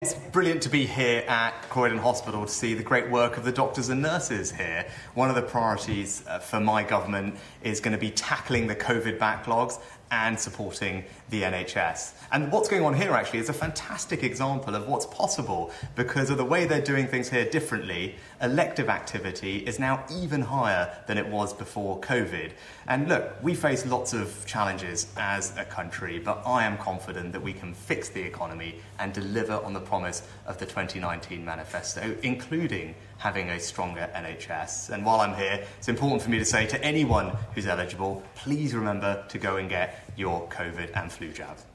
It's brilliant to be here at Croydon Hospital to see the great work of the doctors and nurses here. One of the priorities for my government is going to be tackling the COVID backlogs and supporting the NHS. And what's going on here actually is a fantastic example of what's possible because of the way they're doing things here differently. Elective activity is now even higher than it was before COVID. And look, we face lots of challenges as a country, but I am confident that we can fix the economy and deliver on the promise of the 2019 manifesto, including having a stronger NHS. And while I'm here, it's important for me to say to anyone who's eligible, please remember to go and get your COVID and flu jabs.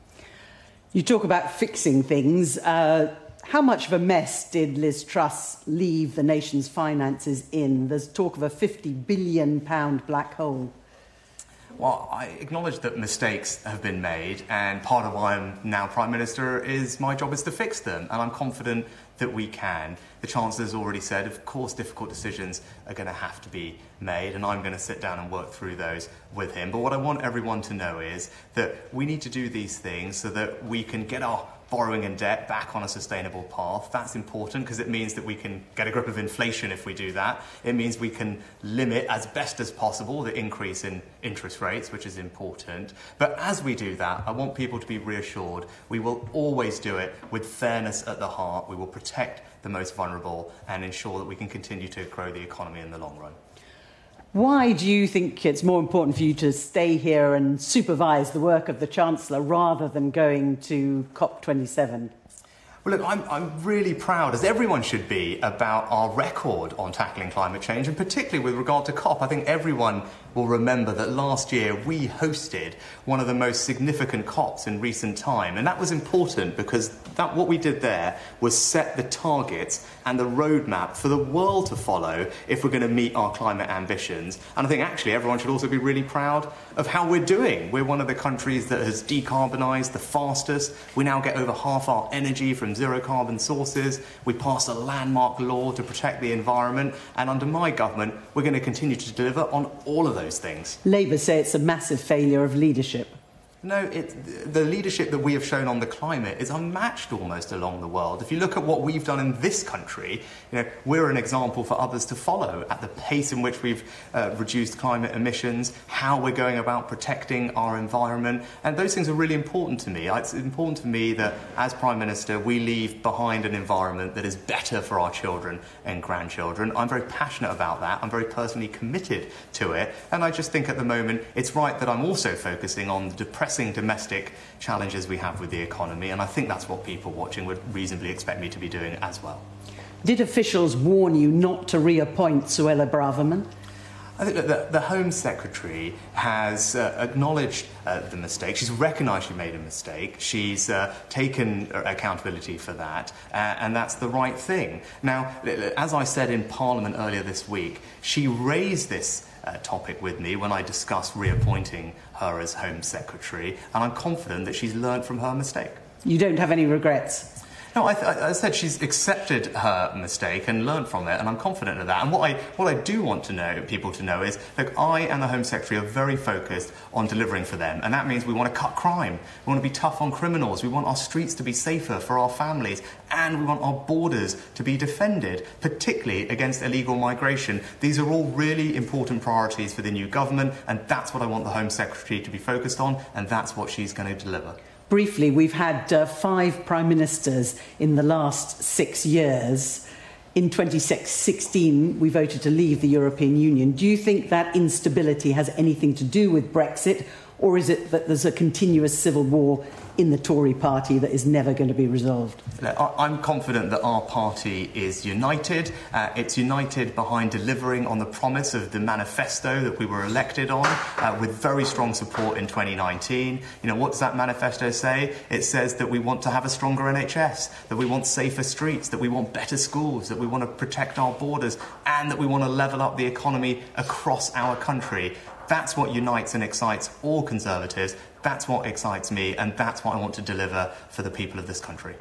You talk about fixing things. How much of a mess did Liz Truss leave the nation's finances in? There's talk of a £50 billion black hole. Well, I acknowledge that mistakes have been made, and part of why I'm now Prime Minister is my job is to fix them, and I'm confident that we can. The Chancellor's already said, of course, difficult decisions are going to have to be made, and I'm going to sit down and work through those with him. But what I want everyone to know is that we need to do these things so that we can get our borrowing and debt back on a sustainable path. That's important because it means that we can get a grip of inflation if we do that. It means we can limit as best as possible the increase in interest rates, which is important. But as we do that, I want people to be reassured we will always do it with fairness at the heart. We will protect the most vulnerable and ensure that we can continue to grow the economy in the long run. Why do you think it's more important for you to stay here and supervise the work of the Chancellor rather than going to COP27? Well, look, I'm really proud, as everyone should be, about our record on tackling climate change, and particularly with regard to COP. I think everyone will remember that last year we hosted one of the most significant COPs in recent time, and that was important because what we did there was set the targets and the roadmap for the world to follow if we're going to meet our climate ambitions. And I think actually everyone should also be really proud of how we're doing. We're one of the countries that has decarbonised the fastest. We now get over half our energy from zero carbon sources. We passed a landmark law to protect the environment, and under my government we're going to continue to deliver on all of those things. Labour say it's a massive failure of leadership. No, the leadership that we have shown on the climate is unmatched almost along the world. If you look at what we've done in this country, we're an example for others to follow at the pace in which we've reduced climate emissions, how we're going about protecting our environment, and those things are really important to me. It's important to me that as Prime Minister we leave behind an environment that is better for our children and grandchildren. I'm very passionate about that. I'm very personally committed to it, and I just think at the moment it's right that I'm also focusing on the depressing domestic challenges we have with the economy, and I think that's what people watching would reasonably expect me to be doing as well. Did officials warn you not to reappoint Suella Braverman? I think that the Home Secretary has acknowledged the mistake. She's recognised she made a mistake. She's taken accountability for that, and that's the right thing. Now, as I said in Parliament earlier this week, she raised this topic with me when I discussed reappointing her as Home Secretary, and I'm confident that she's learned from her mistake. You don't have any regrets? No, I said she's accepted her mistake and learned from it, and I'm confident of that. And what I do want people to know is, look, I and the Home Secretary are very focused on delivering for them, and that means we want to cut crime, we want to be tough on criminals, we want our streets to be safer for our families, and we want our borders to be defended, particularly against illegal migration. These are all really important priorities for the new government, and that's what I want the Home Secretary to be focused on, and that's what she's going to deliver. Briefly, we've had 5 Prime Ministers in the last 6 years. In 2016, we voted to leave the European Union. Do you think that instability has anything to do with Brexit, or is it that there's a continuous civil war in the Tory party that is never going to be resolved? I'm confident that our party is united. It's united behind delivering on the promise of the manifesto that we were elected on, with very strong support in 2019. What does that manifesto say? It says that we want to have a stronger NHS, that we want safer streets, that we want better schools, that we want to protect our borders, and that we want to level up the economy across our country. That's what unites and excites all Conservatives. That's what excites me, and that's what I want to deliver for the people of this country.